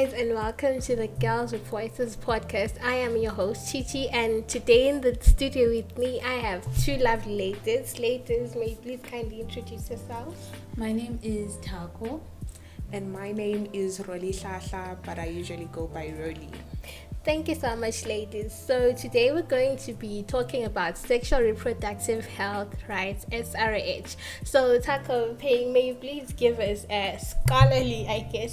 guys, and welcome to the Girls with Voices podcast. I am your host, Chichi, and today in the studio with me, I have two lovely ladies. Ladies, may you please kindly introduce yourselves? My name is Tako. And my name is Roli Shasha, but I usually go by Roli. Thank you so much, ladies. So today we're going to be talking about sexual reproductive health rights, SRH. So Tako, may you please give us a scholarly,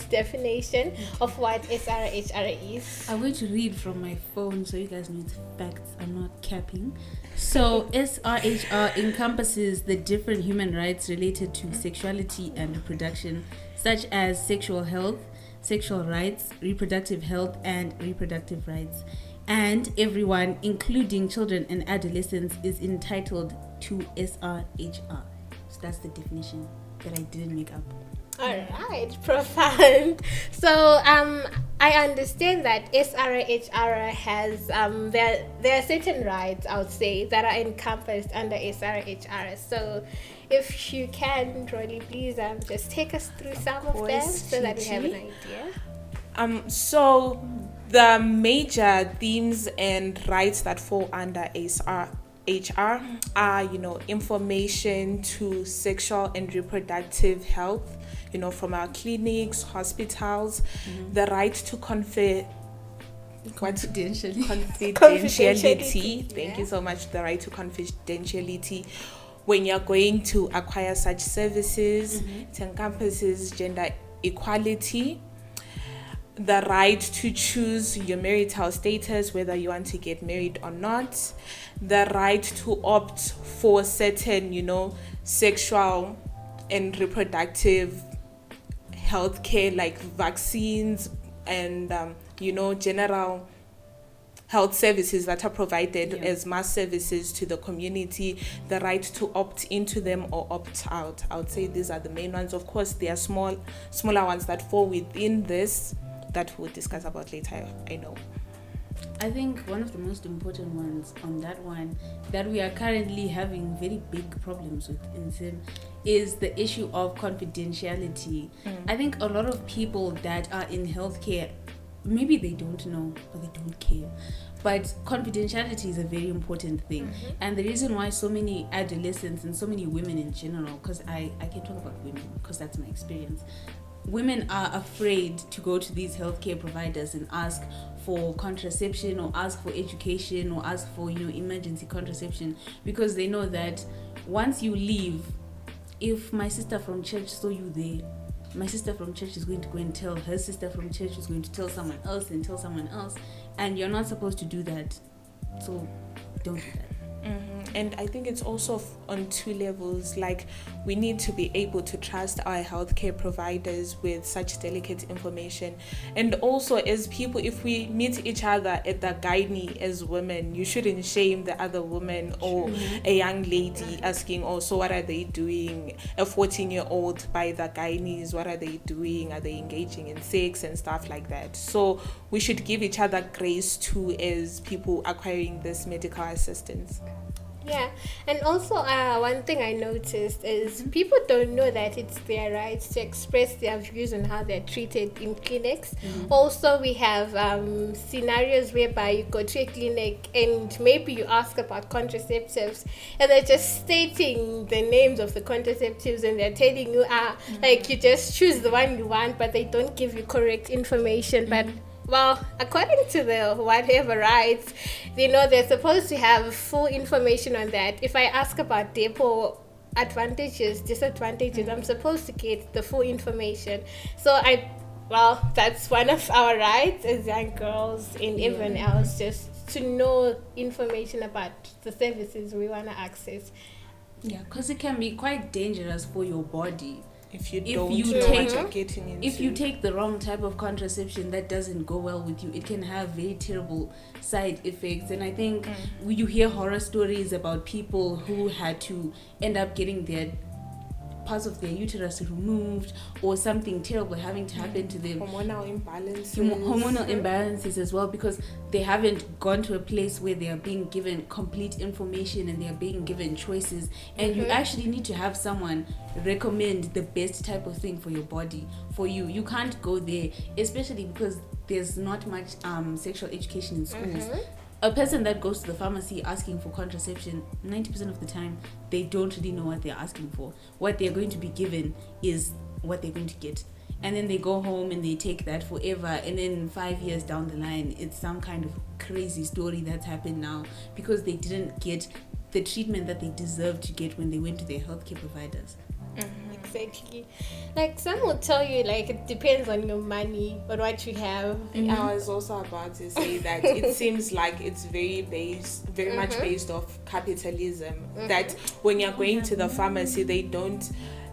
definition of what SRHR is? I'm going to read from my phone so you guys know the facts. I'm not capping. So SRHR encompasses the different human rights related to sexuality and reproduction, such as sexual health, sexual rights, reproductive health, and reproductive rights. And everyone, including children and adolescents, is entitled to SRHR. So that's the definition that I didn't make up. All right, profound. So I understand that SRHR has there are certain rights, I would say, that are encompassed under SRHR. So if you can, Rolly, please just take us through some of them so that we have an idea. So the major themes and rights that fall under SRHR are, information to sexual and reproductive health, from our clinics, hospitals, the right to confidentiality. Thank you so much. The right to confidentiality when you're going to acquire such services. It encompasses gender equality, the right to choose your marital status, whether you want to get married or not, the right to opt for certain, sexual and reproductive healthcare like vaccines and, general health services that are provided as mass services to the community, the right to opt into them or opt out. I would say these are the main ones. Of course, there are smaller ones that fall within this that we'll discuss about later, I know. I think one of the most important ones on that one that we are currently having very big problems with in SIM is the issue of confidentiality. I think a lot of people that are in healthcare, maybe they don't know or they don't care, but confidentiality is a very important thing. And the reason why so many adolescents and so many women in general, because I can talk about women because that's my experience, women are afraid to go to these healthcare providers and ask for contraception or ask for education or ask for emergency contraception, because they know that once you leave, if my sister from church saw you there, my sister from church is going to go and tell her sister from church, is going to tell someone else and tell someone else, and you're not supposed to do that. So don't do that. And I think it's also on two levels. Like, we need to be able to trust our healthcare providers with such delicate information. And also, as people, if we meet each other at the gynae as women, you shouldn't shame the other woman or a young lady asking also what are they doing, a 14-year-old by the gynaes, what are they doing, are they engaging in sex and stuff like that. So we should give each other grace too as people acquiring this medical assistance. Yeah, and also one thing I noticed is people don't know that it's their right to express their views on how they're treated in clinics. Also, we have scenarios whereby you go to a clinic and maybe you ask about contraceptives and they're just stating the names of the contraceptives and they're telling you, like, you just choose the one you want, but they don't give you correct information. But well, according to the whatever rights, they're supposed to have full information on that. If I ask about depot advantages, disadvantages, I'm supposed to get the full information. So that's one of our rights as young girls and everyone else, just to know information about the services we want to access. Yeah, because it can be quite dangerous for your body. If you know what you're getting into. If you take the wrong type of contraception that doesn't go well with you, it can have very terrible side effects. And I think you hear horror stories about people who had to end up getting their parts of their uterus removed, or something terrible having to happen to them. Hormonal imbalances as well, because they haven't gone to a place where they are being given complete information and they are being given choices. And you actually need to have someone recommend the best type of thing for your body, for you. You can't go there, especially because there's not much sexual education in schools. A person that goes to the pharmacy asking for contraception, 90% of the time, they don't really know what they're asking for. What they're going to be given is what they're going to get. And then they go home and they take that forever. And then 5 years down the line, it's some kind of crazy story that's happened now because they didn't get the treatment that they deserved to get when they went to their healthcare providers. Exactly. Like some will tell you, like, it depends on your money, on what you have. I was also about to say that it seems like it's very much based off capitalism. That when you're going to the pharmacy, they don't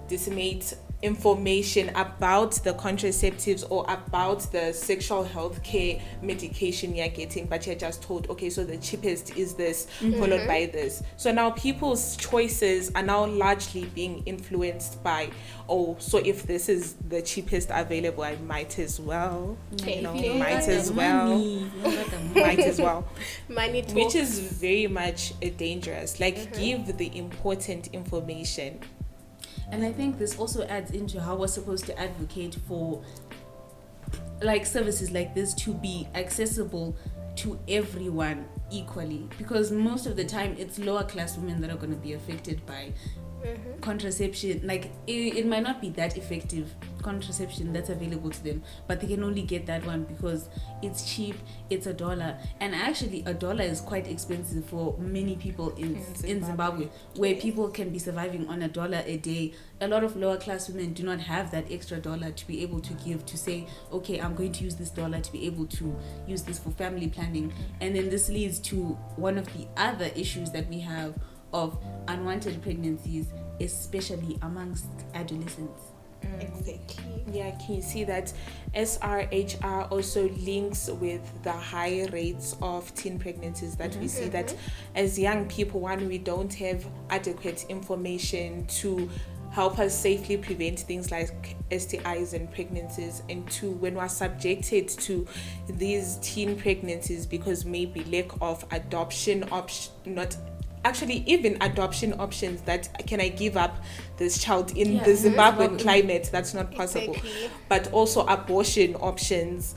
disseminate information about the contraceptives or about the sexual health care medication you're getting, but you're just told, okay, so the cheapest is this, followed by this. So now people's choices are now largely being influenced by, oh, so if this is the cheapest available, I might as well. Might as well. Money talks. Which is very much dangerous. Like, give the important information. And I think this also adds into how we're supposed to advocate for like services like this to be accessible to everyone equally, because most of the time it's lower class women that are going to be affected by contraception. Like it might not be that effective contraception that's available to them, but they can only get that one because it's cheap, it's $1, and actually $1 is quite expensive for many people in Zimbabwe, where people can be surviving on $1 a day. A lot of lower class women do not have that extra $1 to be able to give, to say, okay, I'm going to use this $1 to be able to use this for family planning. And then this leads to one of the other issues that we have of unwanted pregnancies, especially amongst adolescents. Exactly. Yeah, can you see that SRHR also links with the high rates of teen pregnancies that we see, that as young people, one, we don't have adequate information to help us safely prevent things like STIs and pregnancies, and two, when we're subjected to these teen pregnancies because maybe lack of adoption adoption options, that can I give up this child in the Zimbabwean climate? That's not possible. Exactly. But also abortion options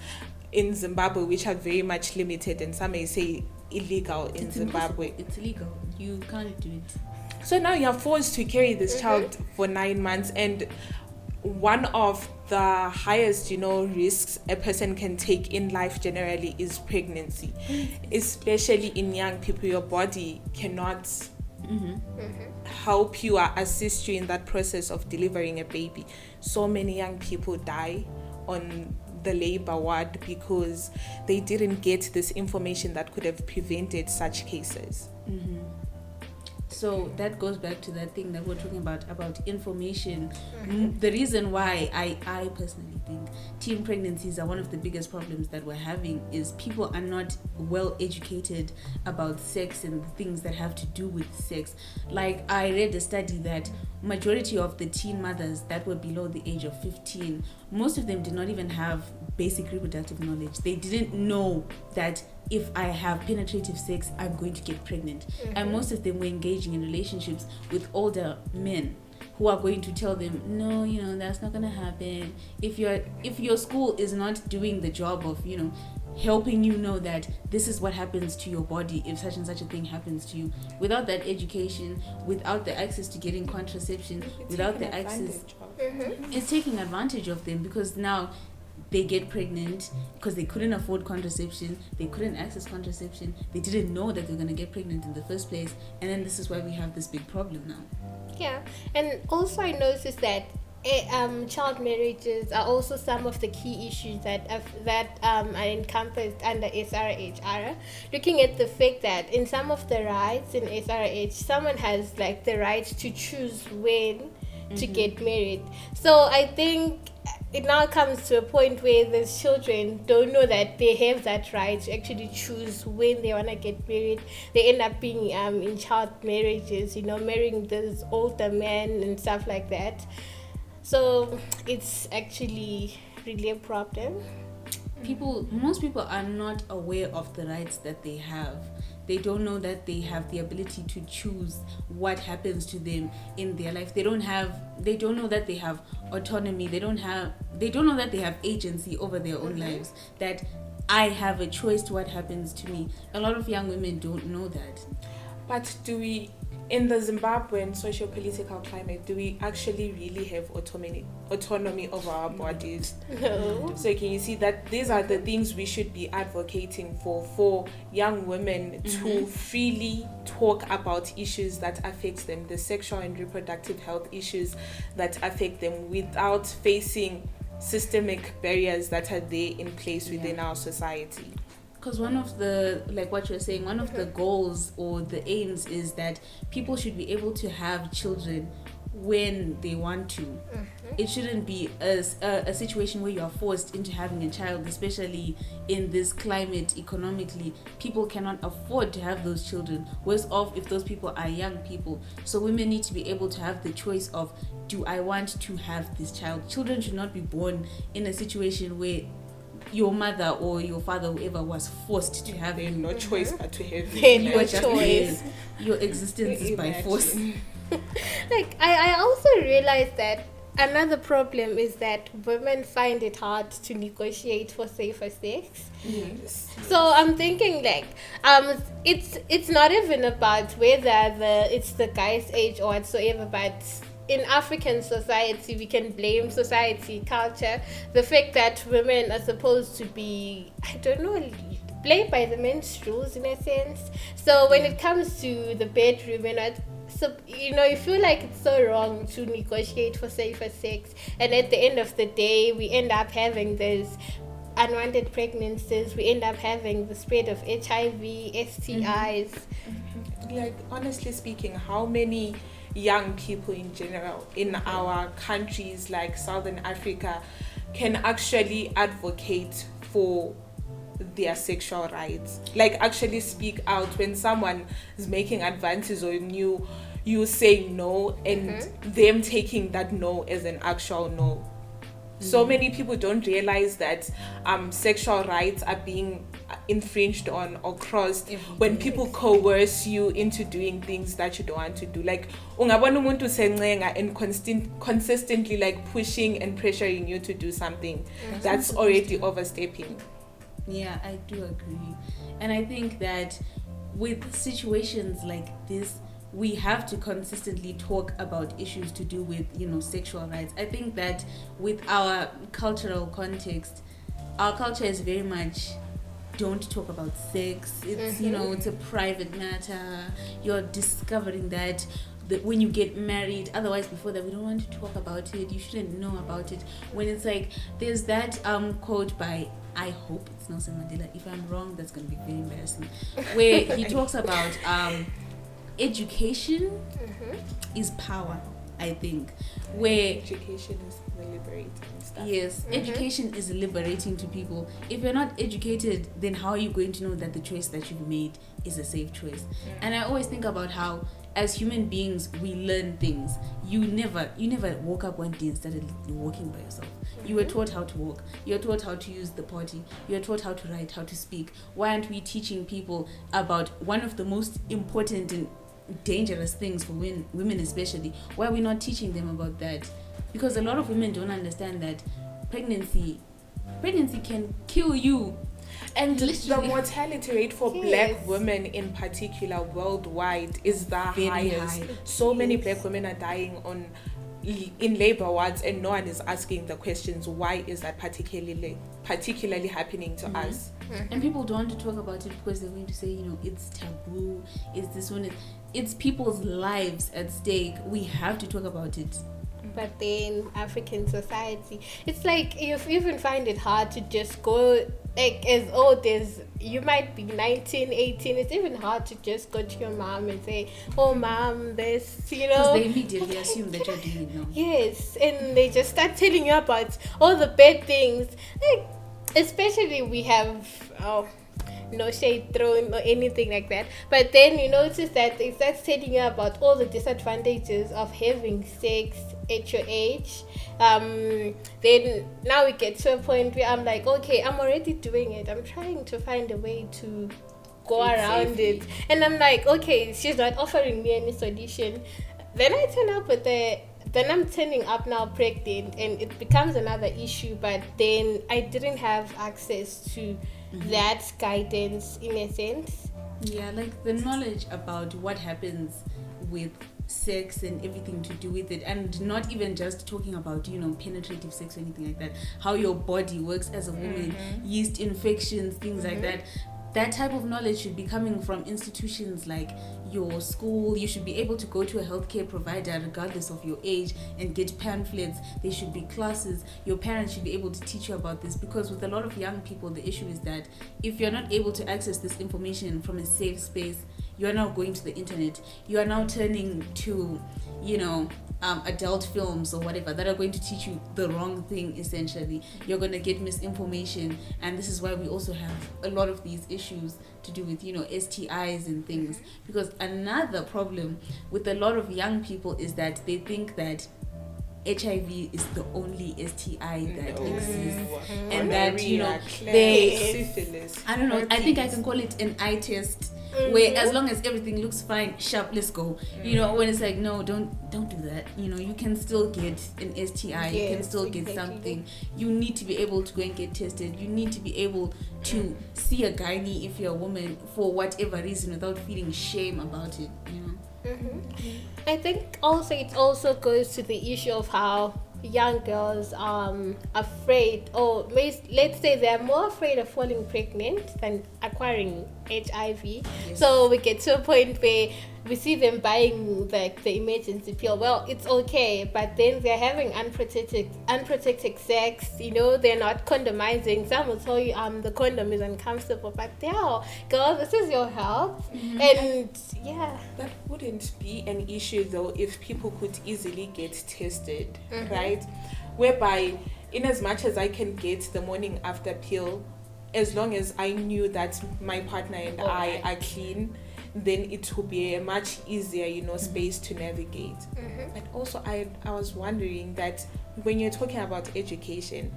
in Zimbabwe, which are very much limited, and some may say illegal in Zimbabwe. It's illegal. You can't do it. So now you're forced to carry this child for 9 months, and one of the highest, risks a person can take in life generally is pregnancy. Especially in young people, your body cannot help you or assist you in that process of delivering a baby. So many young people die on the labor ward because they didn't get this information that could have prevented such cases. So that goes back to that thing that we're talking about information. The reason why I personally think teen pregnancies are one of the biggest problems that we're having is people are not well educated about sex and the things that have to do with sex. Like, I read a study that majority of the teen mothers that were below the age of 15, most of them did not even have basic reproductive knowledge. They didn't know that if I have penetrative sex, I'm going to get pregnant. And most of them were engaging in relationships with older men who are going to tell them, no, that's not going to happen. If your school is not doing the job of, helping you know that this is what happens to your body if such and such a thing happens to you, without that education, without the access to getting contraception, without the access, it's taking advantage of them, because now they get pregnant because they couldn't afford contraception, they couldn't access contraception, they didn't know that they're going to get pregnant in the first place, and then this is why we have this big problem now. Yeah, and also I noticed that child marriages are also some of the key issues that are encompassed under SRHR. Looking at the fact that in some of the rights in SRH, someone has like the right to choose when to get married. So I think it now comes to a point where these children don't know that they have that right to actually choose when they want to get married. They end up being in child marriages, marrying this older man and stuff like that. So it's actually really a problem. Most people are not aware of the rights that they have. They don't know that they have the ability to choose what happens to them in their life. They don't know that they have autonomy. They don't know that they have agency over their own lives. That I have a choice to what happens to me. A lot of young women don't know that. But do we, in the Zimbabwean socio-political climate, do we actually really have autonomy over our bodies? No. So can you see that these are the things we should be advocating for young women to freely talk about issues that affect them, the sexual and reproductive health issues that affect them, without facing systemic barriers that are there in place within our society. Because one of the, like what you're saying, one of the goals or the aims is that people should be able to have children when they want to. It shouldn't be a situation where you are forced into having a child, especially in this climate economically. People cannot afford to have those children. Worse off if those people are young people. So women need to be able to have the choice of, do I want to have this child? Children should not be born in a situation where your mother or your father, whoever, was forced to have no choice but to have no choice. Your existence is by force. Like I also realized that another problem is that women find it hard to negotiate for safer sex. Yes. So I'm thinking like it's not even about whether it's the guy's age or whatsoever, but in African society, we can blame society, culture, the fact that women are supposed to be, played by the men's rules in a sense. So when it comes to the bedroom, you feel like it's so wrong to negotiate for safer sex. And at the end of the day, we end up having these unwanted pregnancies. We end up having the spread of HIV, STIs. Like, honestly speaking, how many young people in general in our countries like Southern Africa can actually advocate for their sexual rights, like actually speak out when someone is making advances on you say no, and them taking that no as an actual no. So many people don't realize that sexual rights are being infringed on or crossed when people coerce you into doing things that you don't want to do. Like, ungabona umuntu sencenga and consistently like pushing and pressuring you to do something. That's already overstepping. Yeah, I do agree. And I think that with situations like this, we have to consistently talk about issues to do with, sexual rights. I think that with our cultural context, our culture is very much, don't talk about sex. It's, it's a private matter. You're discovering that when you get married. Otherwise, before that, we don't want to talk about it. You shouldn't know about it. When it's like, there's that quote by, I hope it's Nelson Mandela. If I'm wrong, that's going to be very embarrassing. Where he talks about education is power, I think. Where education is liberating stuff. Yes, education is liberating to people. If you're not educated, then how are you going to know that the choice that you've made is a safe choice? And I always think about how, as human beings, we learn things. You never woke up one day and started walking by yourself. You were taught how to walk. You were taught how to use the potty. You were taught how to write, how to speak. Why aren't we teaching people about one of the most important and dangerous things for women especially? Why are we not teaching them about that? Because a lot of women don't understand that pregnancy can kill you. And the mortality rate for black women in particular worldwide is the highest. High. So many black women are dying in labor wards, and no one is asking the questions, why is that particularly happening to us? And people don't want to talk about it because they're going to say, it's taboo, it's this one. It's people's lives at stake. We have to talk about it. but then African society, it's like you even find it hard to just go, like, as old as you might be 19, 18, it's even hard to just go to your mom and say, oh mom, this, Because they immediately assume that you're doing it now. Yes, and they just start telling you about all the bad things, like, especially we have no shade thrown or anything like that, but then you notice that they start telling you about all the disadvantages of having sex at your age. Then now we get to a point where I'm like, okay, I'm already doing it, I'm trying to find a way to go around it, and I'm like, okay, she's not offering me any solution. Then I turn up with then I'm turning up now pregnant, and it becomes another issue. But then I didn't have access to that guidance in a sense. Yeah, like the knowledge about what happens with sex and everything to do with it, and not even just talking about penetrative sex or anything like that, how your body works as a woman, yeast infections, things like that. That type of knowledge should be coming from institutions like your school. You should be able to go to a healthcare provider regardless of your age and get pamphlets. There should be classes. Your parents should be able to teach you about this, because with a lot of young people, the issue is that if you're not able to access this information from a safe space, you are now going to the internet. You are now turning to, adult films or whatever that are going to teach you the wrong thing, essentially. You're going to get misinformation, and this is why we also have a lot of these issues to do with STIs and things, because another problem with a lot of young people is that they think that HIV is the only STI that exists, and that they syphilis. I don't know. I think I can call it an eye test, where as long as everything looks fine, sharp, let's go. When it's like, no, don't do that. You can still get an STI. You can still get something. You need to be able to go and get tested. You need to be able to see a gynae if you're a woman for whatever reason without feeling shame about it. I think also it also goes to the issue of how young girls are afraid, or let's say they're more afraid of falling pregnant than acquiring HIV. Yes. So we get to a point where we see them buying like the emergency pill. Well, it's okay, but then they're having unprotected sex. They're not condomizing. Some will tell you the condom is uncomfortable, but girl, this is your health. And that wouldn't be an issue though if people could easily get tested, right? Whereby, in as much as I can get the morning after pill, as long as I knew that my partner and I are clean, then it will be a much easier, space to navigate. But also, I was wondering that when you're talking about education,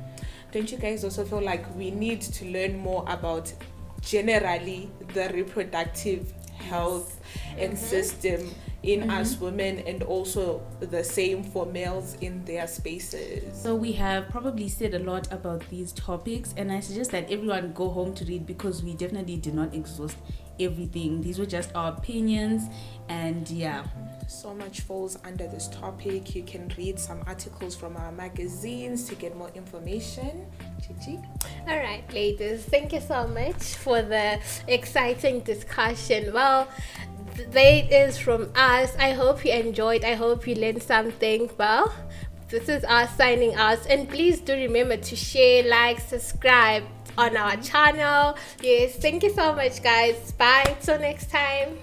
don't you guys also feel like we need to learn more about generally the reproductive health and system in us women, and also the same for males in their spaces? So we have probably said a lot about these topics, and I suggest that everyone go home to read, because we definitely did not exhaust everything. These were just our opinions, and so much falls under this topic. You can read some articles from our magazines to get more information. Gigi? All right, ladies, thank you so much for the exciting discussion. Well, that is from us. I hope you enjoyed. I hope you learned something. Well, this is us signing out, and please do remember to share, like, subscribe on our channel. Yes, thank you so much, guys. Bye till next time.